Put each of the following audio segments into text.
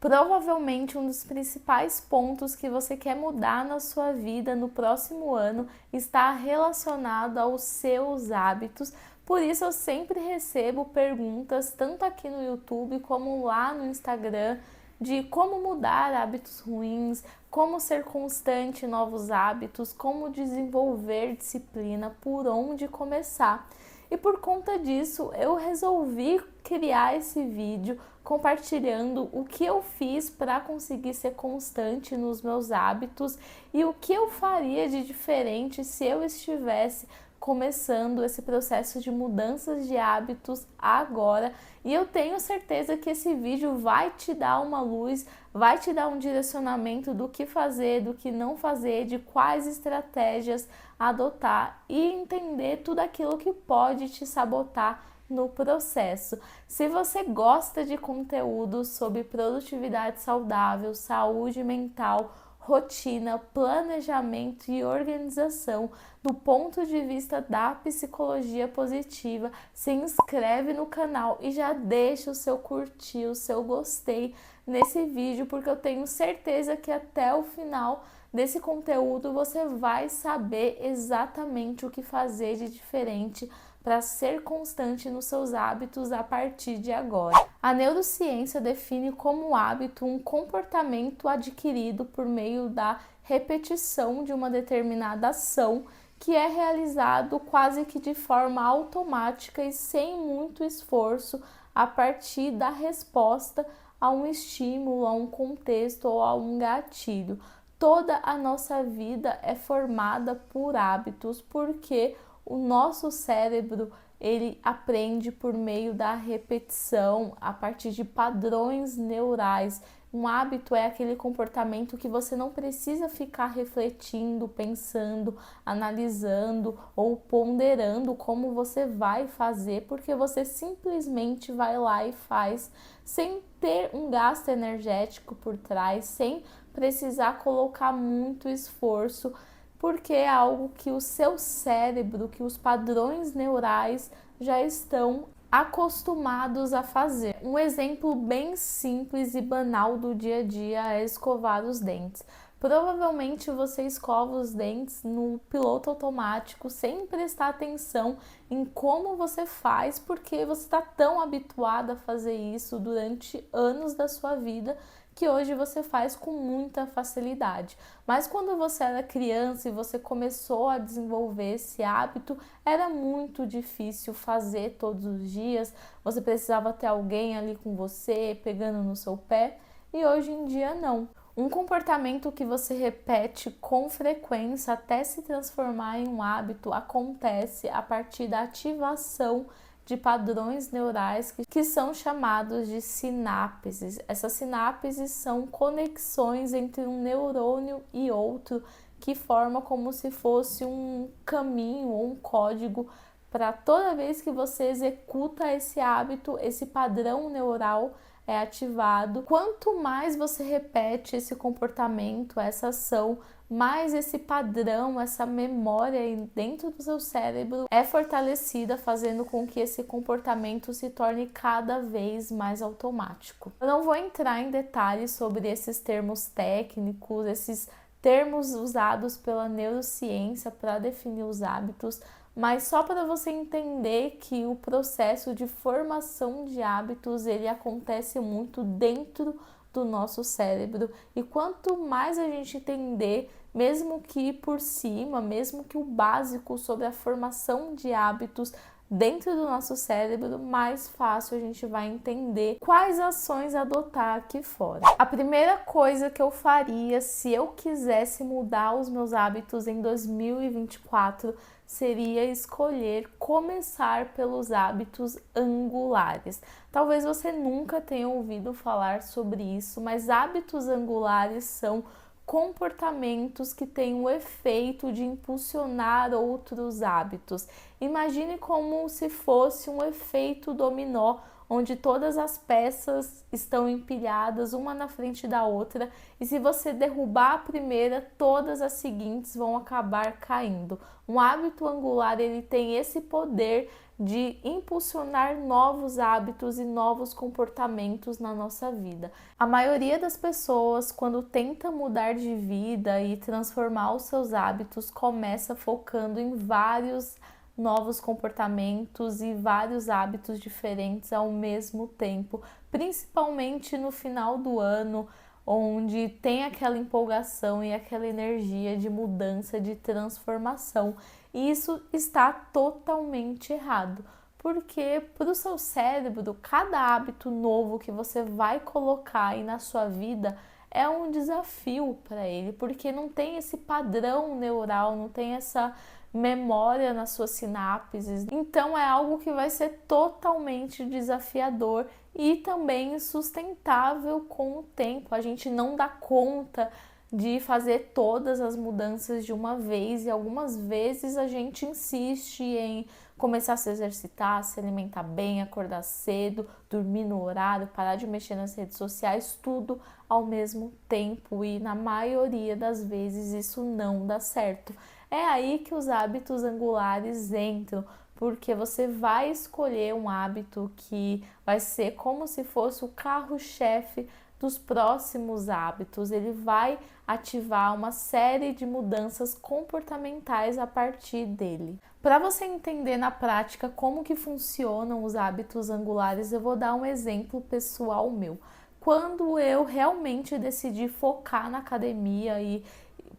Provavelmente um dos principais pontos que você quer mudar na sua vida no próximo ano está relacionado aos seus hábitos. Por isso eu sempre recebo perguntas, tanto aqui no YouTube como lá no Instagram, de como mudar hábitos ruins, como ser constante em novos hábitos, como desenvolver disciplina, por onde começar. E por conta disso, eu resolvi criar esse vídeo compartilhando o que eu fiz para conseguir ser constante nos meus hábitos e o que eu faria de diferente se eu estivesse começando esse processo de mudanças de hábitos agora. E eu tenho certeza que esse vídeo vai te dar uma luz, vai te dar um direcionamento do que fazer, do que não fazer, de quais estratégias adotar e entender tudo aquilo que pode te sabotar no processo. Se você gosta de conteúdo sobre produtividade saudável, saúde mental, rotina, planejamento e organização do ponto de vista da psicologia positiva, se inscreve no canal e já deixa o seu curtir, o seu gostei nesse vídeo, porque eu tenho certeza que até o final desse conteúdo você vai saber exatamente o que fazer de diferente para ser constante nos seus hábitos a partir de agora. A neurociência define como hábito um comportamento adquirido por meio da repetição de uma determinada ação que é realizado quase que de forma automática e sem muito esforço a partir da resposta a um estímulo, a um contexto ou a um gatilho. Toda a nossa vida é formada por hábitos, porque o nosso cérebro ele aprende por meio da repetição, a partir de padrões neurais. Um hábito é aquele comportamento que você não precisa ficar refletindo, pensando, analisando ou ponderando como você vai fazer, porque você simplesmente vai lá e faz sem ter um gasto energético por trás, sem precisar colocar muito esforço, porque é algo que o seu cérebro, que os padrões neurais já estão acostumados a fazer. Um exemplo bem simples e banal do dia a dia é escovar os dentes. Provavelmente você escova os dentes no piloto automático, sem prestar atenção em como você faz, porque você está tão habituado a fazer isso durante anos da sua vida que hoje você faz com muita facilidade. Mas quando você era criança e você começou a desenvolver esse hábito, era muito difícil fazer todos os dias, você precisava ter alguém ali com você, pegando no seu pé, e hoje em dia não. Um comportamento que você repete com frequência até se transformar em um hábito acontece a partir da ativação de padrões neurais que são chamados de sinapses. Essas sinapses são conexões entre um neurônio e outro que forma como se fosse um caminho ou um código para toda vez que você executa esse hábito, esse padrão neural é ativado. Quanto mais você repete esse comportamento, essa ação, mais esse padrão, essa memória dentro do seu cérebro é fortalecida, fazendo com que esse comportamento se torne cada vez mais automático. Eu não vou entrar em detalhes sobre esses termos técnicos, esses termos usados pela neurociência para definir os hábitos, mas só para você entender que o processo de formação de hábitos ele acontece muito dentro do nosso cérebro, e quanto mais a gente entender, mesmo que por cima, mesmo que o básico sobre a formação de hábitos dentro do nosso cérebro, mais fácil a gente vai entender quais ações adotar aqui fora. A primeira coisa que eu faria se eu quisesse mudar os meus hábitos em 2024 seria escolher começar pelos hábitos angulares. Talvez você nunca tenha ouvido falar sobre isso, mas hábitos angulares são comportamentos que têm o efeito de impulsionar outros hábitos. Imagine como se fosse um efeito dominó, onde todas as peças estão empilhadas uma na frente da outra, e se você derrubar a primeira, todas as seguintes vão acabar caindo. Um hábito angular, ele tem esse poder de impulsionar novos hábitos e novos comportamentos na nossa vida. A maioria das pessoas, quando tenta mudar de vida e transformar os seus hábitos, começa focando em vários novos comportamentos e vários hábitos diferentes ao mesmo tempo, principalmente no final do ano, onde tem aquela empolgação e aquela energia de mudança, de transformação. E isso está totalmente errado, porque para o seu cérebro, cada hábito novo que você vai colocar aí na sua vida é um desafio para ele, porque não tem esse padrão neural, não tem essa memória nas suas sinapses. Então é algo que vai ser totalmente desafiador e também sustentável com o tempo. A gente não dá conta de fazer todas as mudanças de uma vez, e algumas vezes a gente insiste em começar a se exercitar, se alimentar bem, acordar cedo, dormir no horário, parar de mexer nas redes sociais, tudo ao mesmo tempo, e na maioria das vezes isso não dá certo. É aí que os hábitos angulares entram, porque você vai escolher um hábito que vai ser como se fosse o carro-chefe dos próximos hábitos. Ele vai ativar uma série de mudanças comportamentais a partir dele. Para você entender na prática como que funcionam os hábitos angulares, eu vou dar um exemplo pessoal meu. Quando eu realmente decidi focar na academia e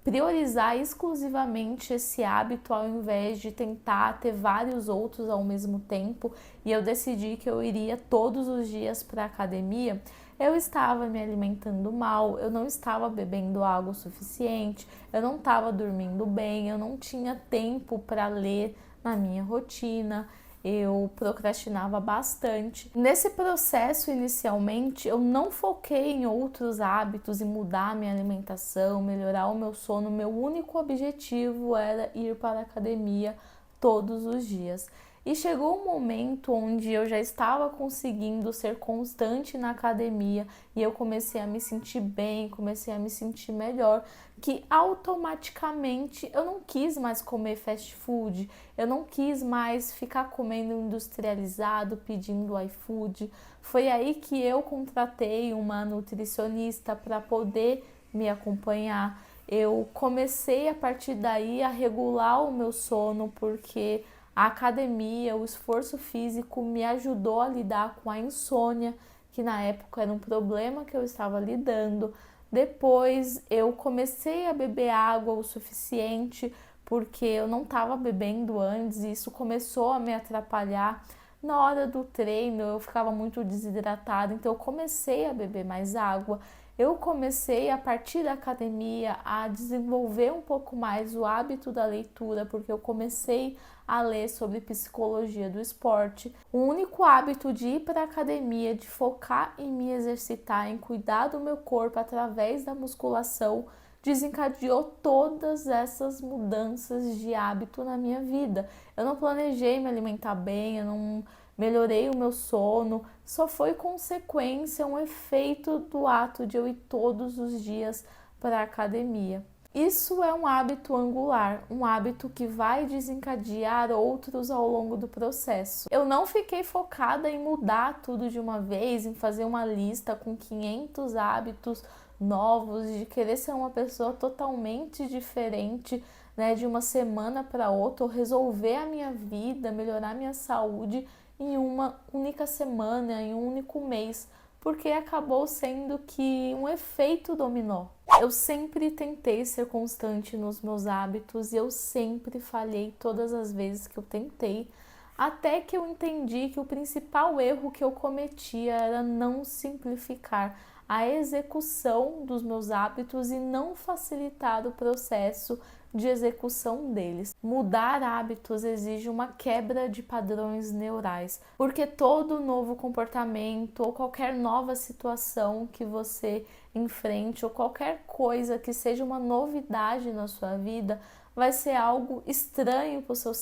priorizar exclusivamente esse hábito ao invés de tentar ter vários outros ao mesmo tempo, e eu decidi que eu iria todos os dias para a academia, eu estava me alimentando mal, eu não estava bebendo água o suficiente, eu não estava dormindo bem, eu não tinha tempo para ler na minha rotina, eu procrastinava bastante. Nesse processo, inicialmente, eu não foquei em outros hábitos e mudar minha alimentação, melhorar o meu sono. Meu único objetivo era ir para a academia todos os dias. E chegou um momento onde eu já estava conseguindo ser constante na academia e eu comecei a me sentir bem, comecei a me sentir melhor, que automaticamente eu não quis mais comer fast food, eu não quis mais ficar comendo industrializado, pedindo iFood. Foi aí que eu contratei uma nutricionista para poder me acompanhar. Eu comecei a partir daí a regular o meu sono, porque a academia, o esforço físico me ajudou a lidar com a insônia, que na época era um problema que eu estava lidando. Depois eu comecei a beber água o suficiente, porque eu não estava bebendo antes e isso começou a me atrapalhar. Na hora do treino eu ficava muito desidratada, então eu comecei a beber mais água. Eu comecei, a partir da academia, a desenvolver um pouco mais o hábito da leitura, porque eu comecei a ler sobre psicologia do esporte. O único hábito de ir para a academia, de focar em me exercitar, em cuidar do meu corpo através da musculação, desencadeou todas essas mudanças de hábito na minha vida. Eu não planejei me alimentar bem, eu não melhorei o meu sono, só foi consequência, um efeito do ato de eu ir todos os dias para a academia. Isso é um hábito angular, um hábito que vai desencadear outros ao longo do processo. Eu não fiquei focada em mudar tudo de uma vez, em fazer uma lista com 500 hábitos novos, de querer ser uma pessoa totalmente diferente, né, de uma semana para outra, ou resolver a minha vida, melhorar a minha saúde em uma única semana, em um único mês, porque acabou sendo que um efeito dominó. Eu sempre tentei ser constante nos meus hábitos e eu sempre falhei todas as vezes que eu tentei, até que eu entendi que o principal erro que eu cometia era não simplificar a execução dos meus hábitos e não facilitar o processo de execução deles. Mudar hábitos exige uma quebra de padrões neurais, porque todo novo comportamento ou qualquer nova situação que você enfrente ou qualquer coisa que seja uma novidade na sua vida vai ser algo estranho para o seu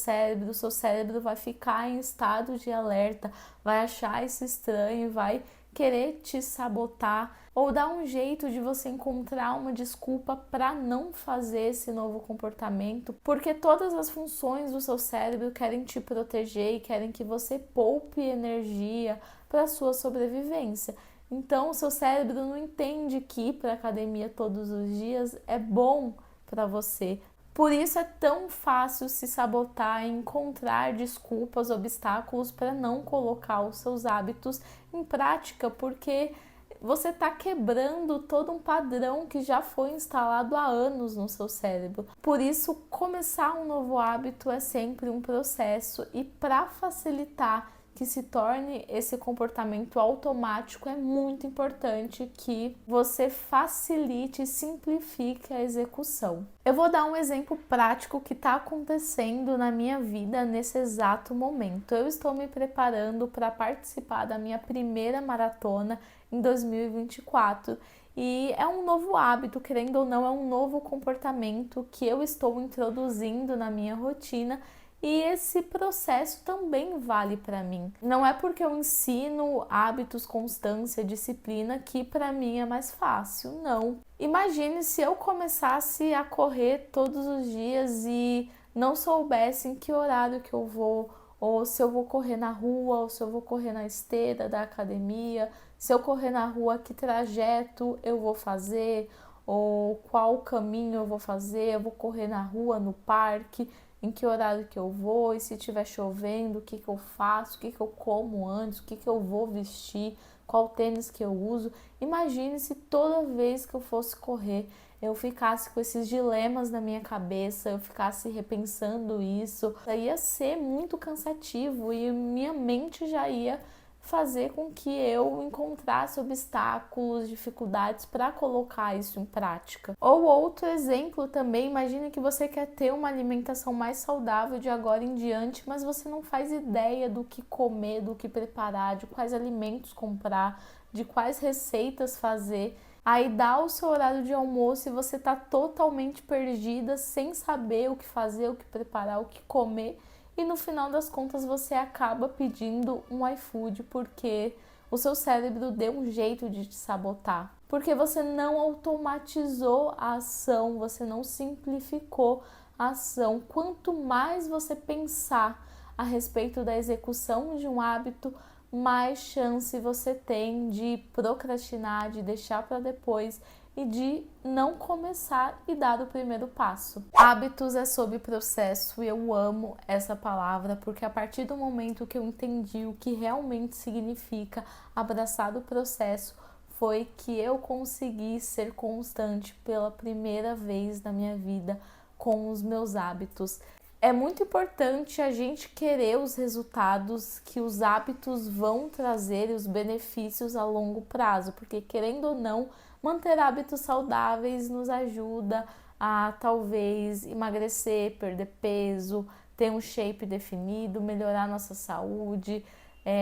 cérebro vai ficar em estado de alerta, vai achar isso estranho, vai querer te sabotar ou dar um jeito de você encontrar uma desculpa para não fazer esse novo comportamento, porque todas as funções do seu cérebro querem te proteger e querem que você poupe energia para sua sobrevivência. Então, o seu cérebro não entende que ir para a academia todos os dias é bom para você. Por isso é tão fácil se sabotar e encontrar desculpas, obstáculos para não colocar os seus hábitos em prática, porque você está quebrando todo um padrão que já foi instalado há anos no seu cérebro. Por isso, começar um novo hábito é sempre um processo e para facilitar que se torne esse comportamento automático, é muito importante que você facilite e simplifique a execução. Eu vou dar um exemplo prático que está acontecendo na minha vida nesse exato momento. Eu estou me preparando para participar da minha primeira maratona em 2024 e é um novo hábito, querendo ou não, é um novo comportamento que eu estou introduzindo na minha rotina. E esse processo também vale para mim. Não é porque eu ensino hábitos, constância, disciplina que para mim é mais fácil, não. Imagine se eu começasse a correr todos os dias e não soubesse em que horário que eu vou, ou se eu vou correr na rua, ou se eu vou correr na esteira da academia, se eu correr na rua, que trajeto eu vou fazer, ou qual caminho eu vou fazer, eu vou correr na rua, no parque, em que horário que eu vou, e se estiver chovendo, o que eu faço, o que eu como antes, o que eu vou vestir, qual tênis que eu uso. Imagine se toda vez que eu fosse correr, eu ficasse com esses dilemas na minha cabeça, eu ficasse repensando isso. Ia ser muito cansativo e minha mente já ia fazer com que eu encontrasse obstáculos, dificuldades para colocar isso em prática. Ou outro exemplo também, imagine que você quer ter uma alimentação mais saudável de agora em diante, mas você não faz ideia do que comer, do que preparar, de quais alimentos comprar, de quais receitas fazer. Aí dá o seu horário de almoço e você está totalmente perdida, sem saber o que fazer, o que preparar, o que comer. E no final das contas você acaba pedindo um iFood porque o seu cérebro deu um jeito de te sabotar. Porque você não automatizou a ação, você não simplificou a ação. Quanto mais você pensar a respeito da execução de um hábito, mais chance você tem de procrastinar, de deixar para depois e de não começar e dar o primeiro passo. Hábitos é sobre processo e eu amo essa palavra porque a partir do momento que eu entendi o que realmente significa abraçar o processo, foi que eu consegui ser constante pela primeira vez na minha vida com os meus hábitos. É muito importante a gente querer os resultados que os hábitos vão trazer, os benefícios a longo prazo, porque querendo ou não, manter hábitos saudáveis nos ajuda a talvez emagrecer, perder peso, ter um shape definido, melhorar nossa saúde,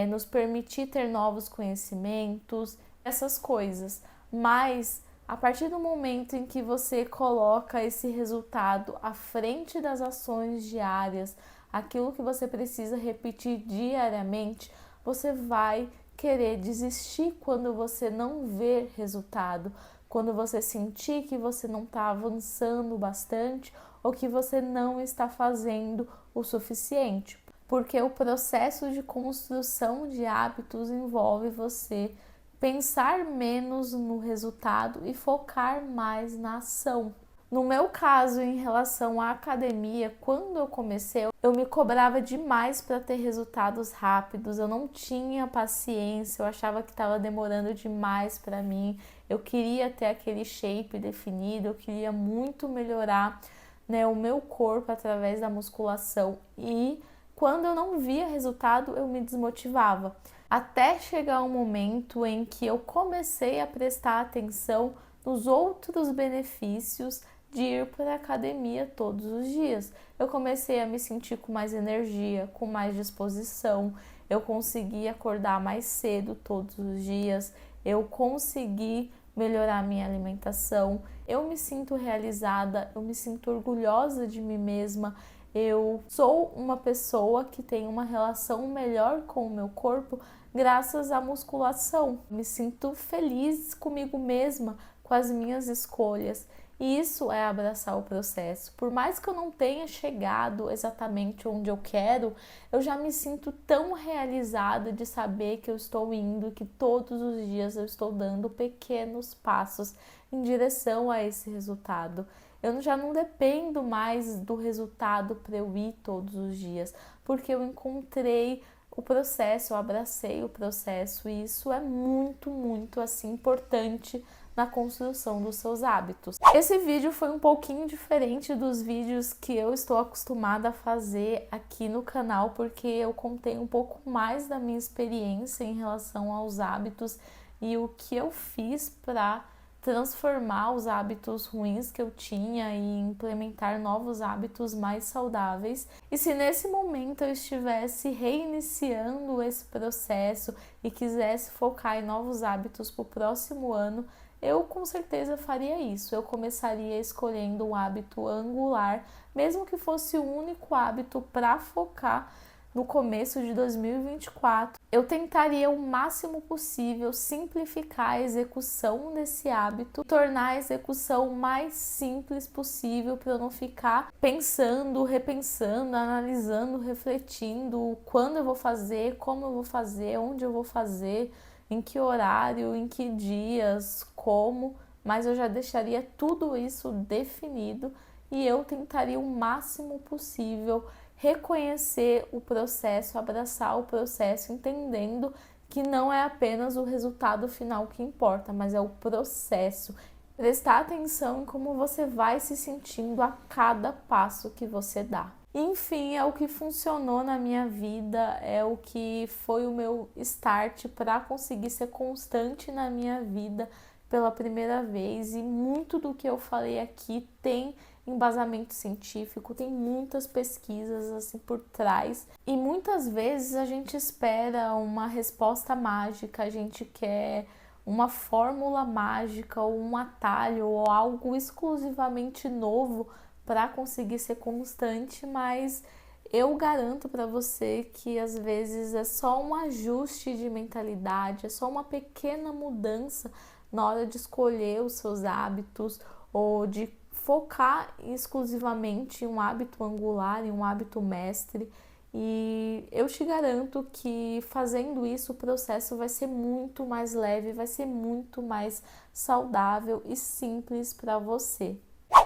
nos permitir ter novos conhecimentos, essas coisas. Mas a partir do momento em que você coloca esse resultado à frente das ações diárias, aquilo que você precisa repetir diariamente, você vai querer desistir quando você não ver resultado, quando você sentir que você não está avançando bastante ou que você não está fazendo o suficiente. Porque o processo de construção de hábitos envolve você pensar menos no resultado e focar mais na ação. No meu caso, em relação à academia, quando eu comecei, eu me cobrava demais para ter resultados rápidos, eu não tinha paciência, eu achava que estava demorando demais para mim, eu queria ter aquele shape definido, eu queria muito melhorar, o meu corpo através da musculação e quando eu não via resultado, eu me desmotivava. Até chegar um momento em que eu comecei a prestar atenção nos outros benefícios de ir para a academia todos os dias. Eu comecei a me sentir com mais energia, com mais disposição, eu consegui acordar mais cedo todos os dias, eu consegui melhorar minha alimentação. Eu me sinto realizada, eu me sinto orgulhosa de mim mesma. Eu sou uma pessoa que tem uma relação melhor com o meu corpo graças à musculação. Me sinto feliz comigo mesma, com as minhas escolhas. E isso é abraçar o processo. Por mais que eu não tenha chegado exatamente onde eu quero, eu já me sinto tão realizada de saber que eu estou indo, que todos os dias eu estou dando pequenos passos em direção a esse resultado. Eu já não dependo mais do resultado para eu ir todos os dias, porque eu encontrei o processo, eu abracei o processo, e isso é muito, muito assim importante na construção dos seus hábitos. Esse vídeo foi um pouquinho diferente dos vídeos que eu estou acostumada a fazer aqui no canal, porque eu contei um pouco mais da minha experiência em relação aos hábitos e o que eu fiz para transformar os hábitos ruins que eu tinha e implementar novos hábitos mais saudáveis. E se nesse momento eu estivesse reiniciando esse processo e quisesse focar em novos hábitos para o próximo ano, eu com certeza faria isso. Eu começaria escolhendo um hábito angular, mesmo que fosse o único hábito para focar no começo de 2024. Eu tentaria o máximo possível simplificar a execução desse hábito, tornar a execução mais simples possível para eu não ficar pensando, repensando, analisando, refletindo quando eu vou fazer, como eu vou fazer, onde eu vou fazer, em que horário, em que dias, como, mas eu já deixaria tudo isso definido e eu tentaria o máximo possível reconhecer o processo, abraçar o processo, entendendo que não é apenas o resultado final que importa, mas é o processo. Prestar atenção em como você vai se sentindo a cada passo que você dá. Enfim, é o que funcionou na minha vida, é o que foi o meu start para conseguir ser constante na minha vida pela primeira vez, e muito do que eu falei aqui tem embasamento científico, tem muitas pesquisas assim por trás, e muitas vezes a gente espera uma resposta mágica, a gente quer uma fórmula mágica ou um atalho ou algo exclusivamente novo para conseguir ser constante, mas eu garanto para você que às vezes é só um ajuste de mentalidade, é só uma pequena mudança na hora de escolher os seus hábitos ou de focar exclusivamente em um hábito angular, em um hábito mestre. E eu te garanto que fazendo isso o processo vai ser muito mais leve, vai ser muito mais saudável e simples para você.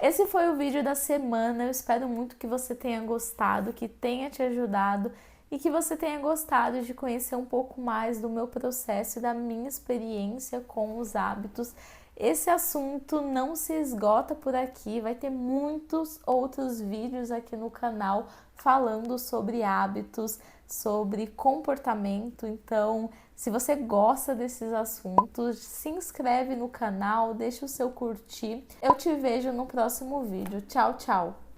Esse foi o vídeo da semana, eu espero muito que você tenha gostado, que tenha te ajudado e que você tenha gostado de conhecer um pouco mais do meu processo e da minha experiência com os hábitos. Esse assunto não se esgota por aqui, vai ter muitos outros vídeos aqui no canal falando sobre hábitos, sobre comportamento. Então, se você gosta desses assuntos, se inscreve no canal, deixa o seu curtir. Eu te vejo no próximo vídeo. Tchau, tchau!